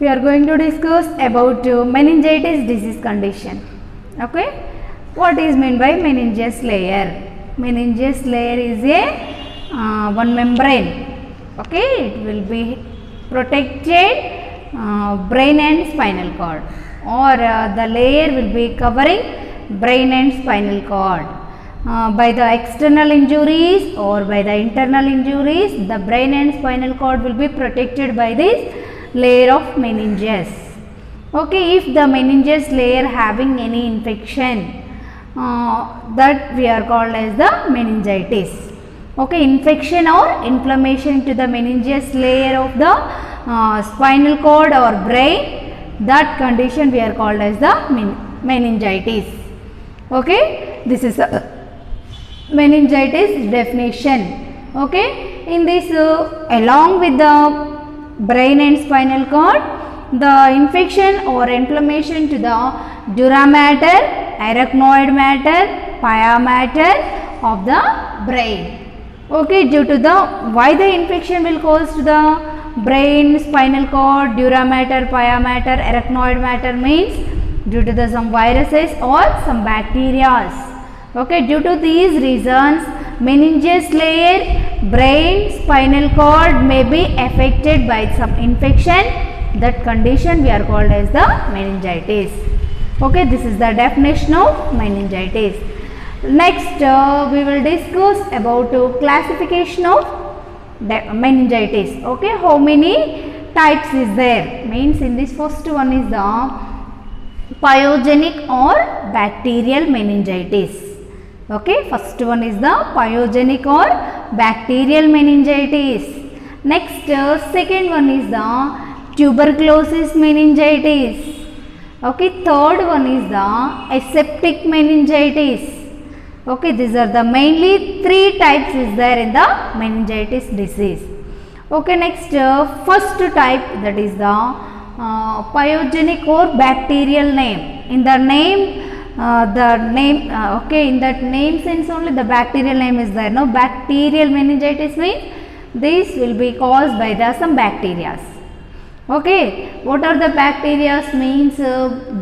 we are going to discuss about meningitis disease condition. Okay, what is meant by meningeus layer? Meningeus layer is a one membrane. Okay, it will be protected brain and spinal cord, or the layer will be covering brain and spinal cord. By the external injuries or by the internal injuries, the brain and spinal cord will be protected by this layer of meninges. Okay, if the meninges layer having any infection, that we are called as the meningitis. Okay, infection or inflammation to the meningeus layer of the spinal cord or brain, that condition we are called as the meningitis. Okay, this is a meningitis definition. Okay, in this along with the brain and spinal cord, the infection or inflammation to the dura mater, arachnoid matter, pia matter of the brain. Okay, due to the why the infection will cause to the brain, spinal cord, dura mater, pia matter, arachnoid matter means due to the some viruses or some bacteria. Okay, due to these reasons, meningeus layer, brain, spinal cord may be affected by some infection. That condition we are called as the meningitis. Okay, this is the definition of meningitis. Next, we will discuss about classification of meningitis. Okay, how many types is there? Means in this first one is the pyogenic or bacterial meningitis. Okay, first one is the pyogenic or bacterial meningitis. Next, second one is the tuberculosis meningitis. Okay, third one is the aseptic meningitis. Okay, these are the mainly three types is there in the meningitis disease. Okay, next, first type, that is the pyogenic or bacterial name. In the name, okay, in that name sense only the bacterial name is there. No, bacterial meningitis means this will be caused by the some bacteria. Okay, what are the bacteria? Means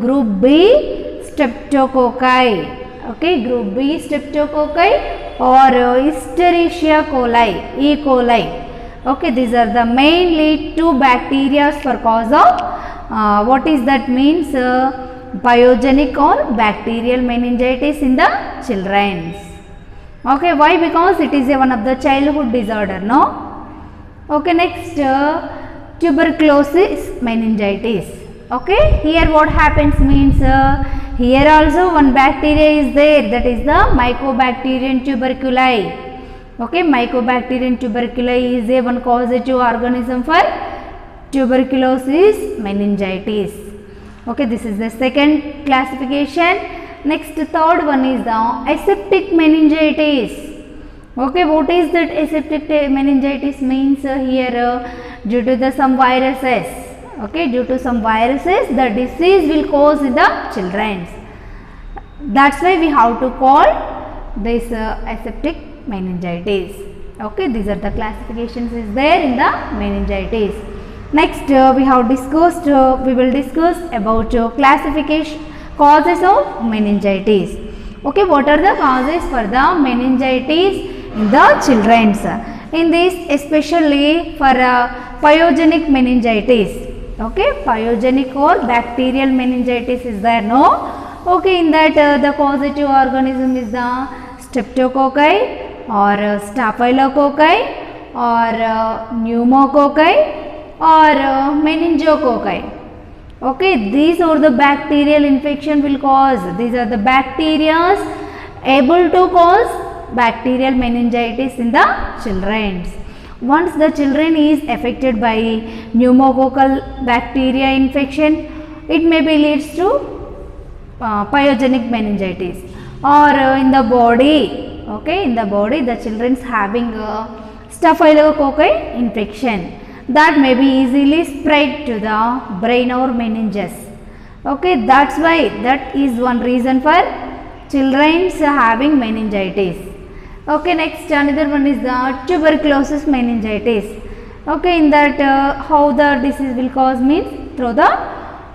group B streptococci. Okay, group B streptococci or Escherichia coli, E. coli. Okay, these are the mainly two bacteria for cause of what is that means pyogenic or bacterial meningitis in the children. Okay, why? Because it is one of the childhood disorder. No. Okay, next, tuberculosis meningitis. Okay, here what happens means here also one bacteria is there, that is the Mycobacterium tuberculi. Okay, Mycobacterium tuberculi is a one causative organism for tuberculosis meningitis. Okay, this is the second classification. Next, third one is the aseptic meningitis. Okay, what is that aseptic meningitis means here due to the some viruses. Okay, due to some viruses the disease will cause in the children. That's why we have to call this aseptic meningitis. Okay, these are the classifications is there in the meningitis. Next, we have discussed, we will discuss about classification causes of meningitis. Okay, what are the causes for the meningitis in the children? In this, especially for pyogenic meningitis. Okay, pyogenic or bacterial meningitis is there. No. Okay, in that the causative organism is the streptococci or staphylococci or pneumococci or meningococci. Okay, these are the bacterial infection will cause. These are the bacteria able to cause bacterial meningitis in the children. Once the children is affected by pneumococcal bacteria infection, it may be leads to pyogenic meningitis. Or in the body, okay, in the body the children is having staphylococci infection, that may be easily spread to the brain or meninges. Okay, that's why that is one reason for children having meningitis. Okay, next another one is the tuberculosis meningitis. Okay, in that how the disease will cause means through the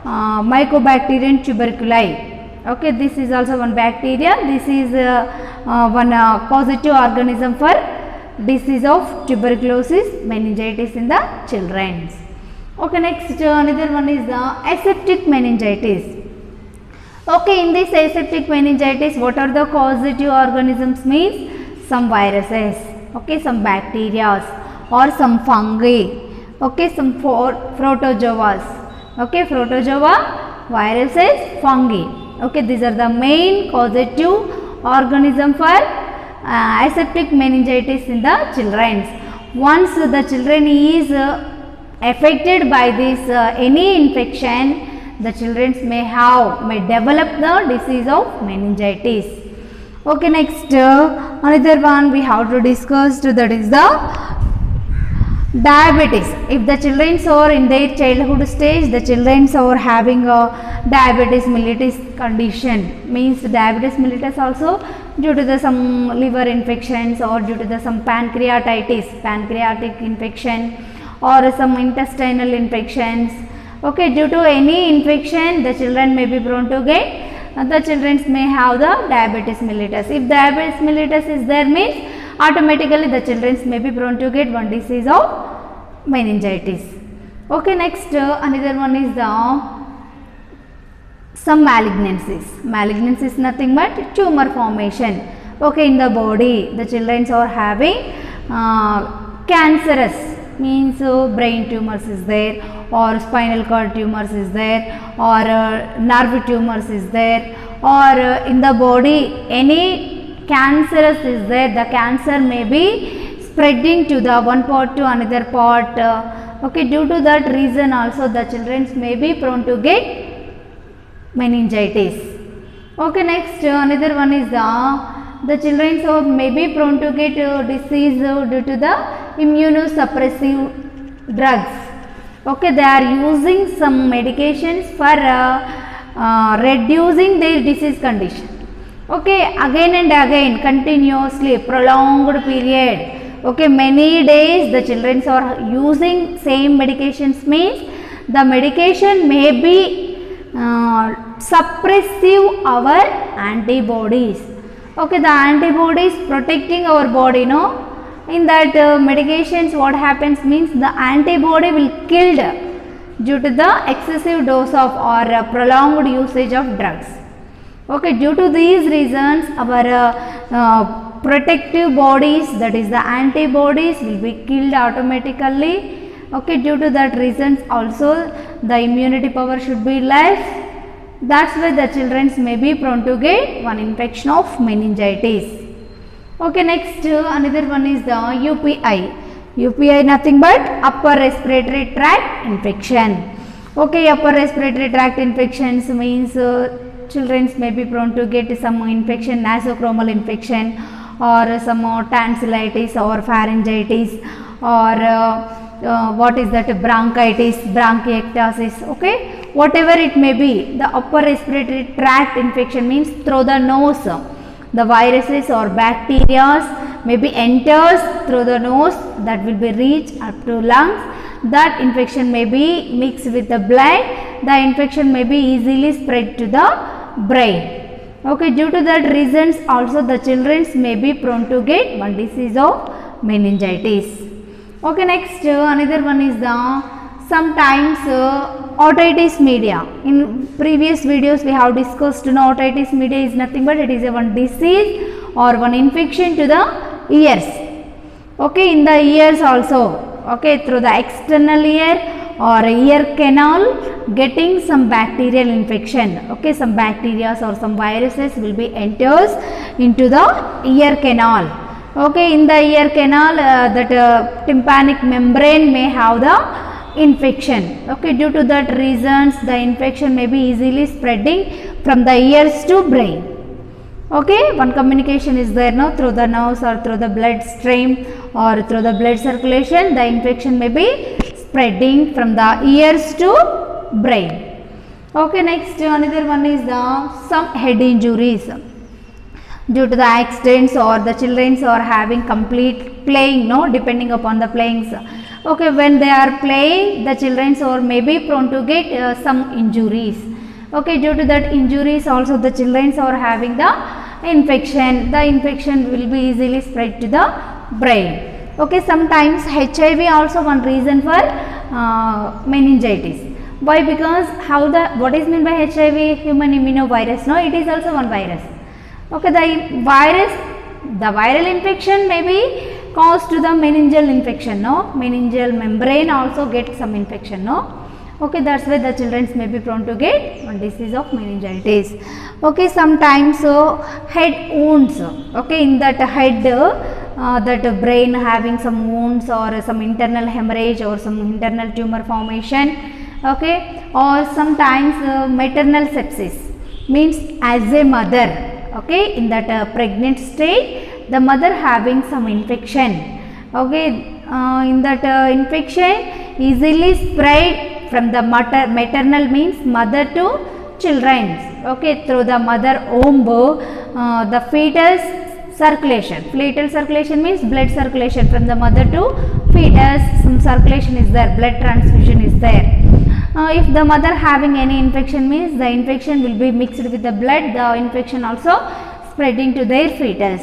Mycobacterium tuberculosis. Okay, this is also one bacteria. This is one causative organism for disease of tuberculosis, meningitis in the children. Okay, next another one is the aseptic meningitis. Okay, in this aseptic meningitis, what are the causative organisms? Means some viruses, okay, some bacteria or some fungi, okay, some protozoas, okay, protozoa, viruses, fungi, okay, these are the main causative organism for aseptic meningitis in the children. Once the children is affected by this any infection, the children may develop the disease of meningitis. Okay, next another one we have to discuss, that is the diabetes. If the children are in their childhood stage, the children are having a diabetes mellitus condition, means diabetes mellitus also due to the some liver infections or due to the some pancreatitis, pancreatic infection or some intestinal infections. Okay, due to any infection the children may be prone to get, the children may have the diabetes mellitus. If diabetes mellitus is there, means automatically the children may be prone to get one disease of meningitis. Okay, next another one is the some malignancies. Malignancy is nothing but tumor formation. Okay, in the body the children are having cancerous, means brain tumors is there, or spinal cord tumors is there, or nerve tumors is there, or in the body any cancerous is there, the cancer may be spreading to the one part to another part. Okay, due to that reason also the children may be prone to get meningitis. Okay, next another one is the children may be prone to get disease due to the immunosuppressive drugs. Okay, they are using some medications for reducing their disease condition. Okay, again and again, continuously, prolonged period. Okay, many days the children are using same medications, means the medication may be suppressive our antibodies. Okay, the antibodies protecting our body, no? In that medications what happens means the antibody will killed due to the excessive dose of or prolonged usage of drugs. Okay, due to these reasons our protective bodies, that is the antibodies, will be killed automatically. Okay, due to that reasons also the immunity power should be less. That's why the children may be prone to get one infection of meningitis. Okay, next another one is the UPI. UPI nothing but upper respiratory tract infection. Okay, upper respiratory tract infections means children may be prone to get some infection, nosocomial infection, or some tonsillitis or pharyngitis, or what is that, bronchitis, bronchiectasis. Okay, whatever it may be, the upper respiratory tract infection means through the nose. The viruses or bacteria may be enters through the nose, that will be reach up to lungs. That infection may be mixed with the blood. The infection may be easily spread to the brain. Okay, due to that reasons also the children may be prone to get one disease of meningitis. Okay, next another one is the sometimes otitis media. In previous videos we have discussed, otitis media is nothing but it is a one disease or one infection to the ears. Okay, in the ears also. Okay, through the external ear or ear canal getting some bacterial infection. Okay, some bacteria or some viruses will be enters into the ear canal. Okay, in the ear canal that tympanic membrane may have the infection. Okay, due to that reasons the infection may be easily spreading from the ears to brain. Okay, one communication is there now through the nose or through the blood stream or through the blood circulation, the infection may be spreading from the ears to brain. Okay, next another one is the some head injuries due to the accidents or the children are having complete playing, no, depending upon the playings. Okay, when they are playing, the children or may be prone to get some injuries. Okay, due to that injuries also the children are having the infection. The infection will be easily spread to the brain. Okay, sometimes HIV also one reason for meningitis. Why? Because what is meant by HIV? Human immunovirus. No, it is also one virus. Okay, the viral infection may be caused to the meningeal infection. No, meningeal membrane also get some infection. No. Okay, that's why the children may be prone to get one disease of meningitis. Okay, sometimes head wounds. Okay, in that head, that brain having some wounds or some internal hemorrhage or some internal tumor formation. Okay, or sometimes maternal sepsis means as a mother. Okay, in that pregnant state, the mother having some infection. Okay, in that infection easily spread from the maternal means mother to children. Okay, through the mother womb, the fetus circulation. Fetal circulation means blood circulation from the mother to fetus. Some circulation is there, blood transfusion is there. If the mother having any infection means the infection will be mixed with the blood, the infection also spreading to their fetus.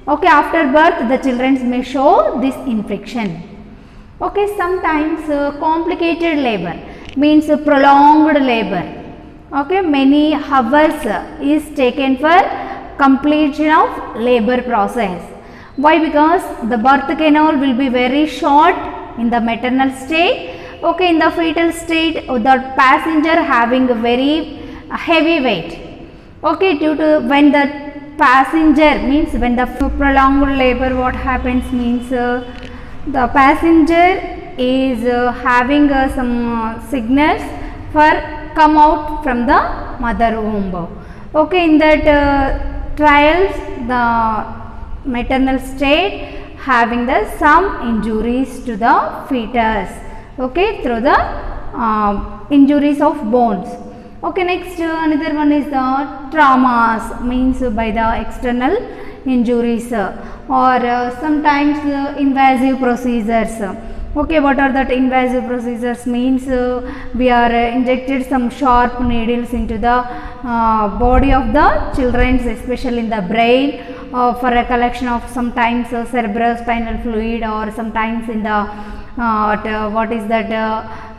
Okay, after birth the children may show this infection. Okay, sometimes complicated labor means prolonged labor. Okay, many hours is taken for completion of labor process. Why? Because the birth canal will be very short in the maternal state. Okay, in the fetal state, the passenger having a very heavy weight. Okay, due to when the passenger means when the prolonged labor, what happens means the passenger is having some signals for come out from the mother womb. Okay, in that trials, the maternal state having the some injuries to the fetus. Okay, through the injuries of bones. Okay, next another one is the traumas means by the external injuries or sometimes invasive procedures. Okay, what are that invasive procedures means we are injected some sharp needles into the body of the children, especially in the brain for a collection of sometimes cerebrospinal fluid or sometimes in the what is that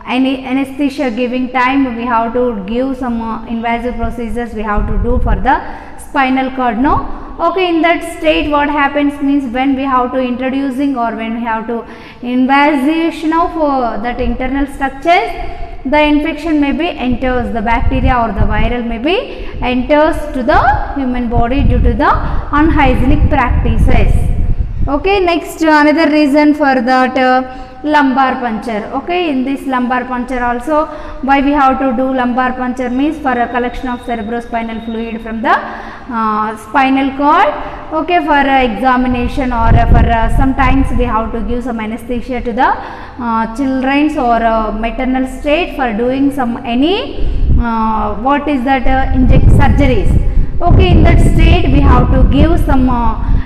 any anesthesia giving time we have to give some invasive procedures we have to do for the spinal cord. No. Okay, in that state what happens means when we have to introducing or when we have to invasion of that internal structures, the infection may be enters, the bacteria or the viral may be enters to the human body due to the unhygienic practices. Okay, next another reason for that lumbar puncture. Okay, in this lumbar puncture also why we have to do lumbar puncture means for a collection of cerebrospinal fluid from the spinal cord. Okay, for examination or for sometimes we have to give some anesthesia to the children's or maternal state for doing some any what is that inject surgeries. Okay, in that state we have to give some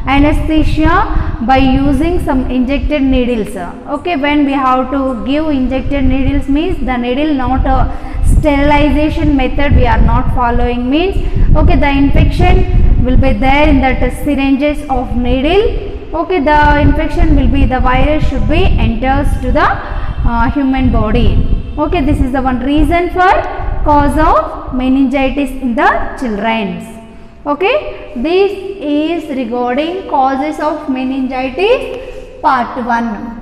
anesthesia by using some injected needles. Okay, when we have to give injected needles means the needle not a sterilization method we are not following means okay, the infection will be there in that syringes of needle. Okay, the infection will be the virus should be enters to the human body. Okay, this is the one reason for cause of meningitis in the children. Okay, this is regarding causes of meningitis part 1.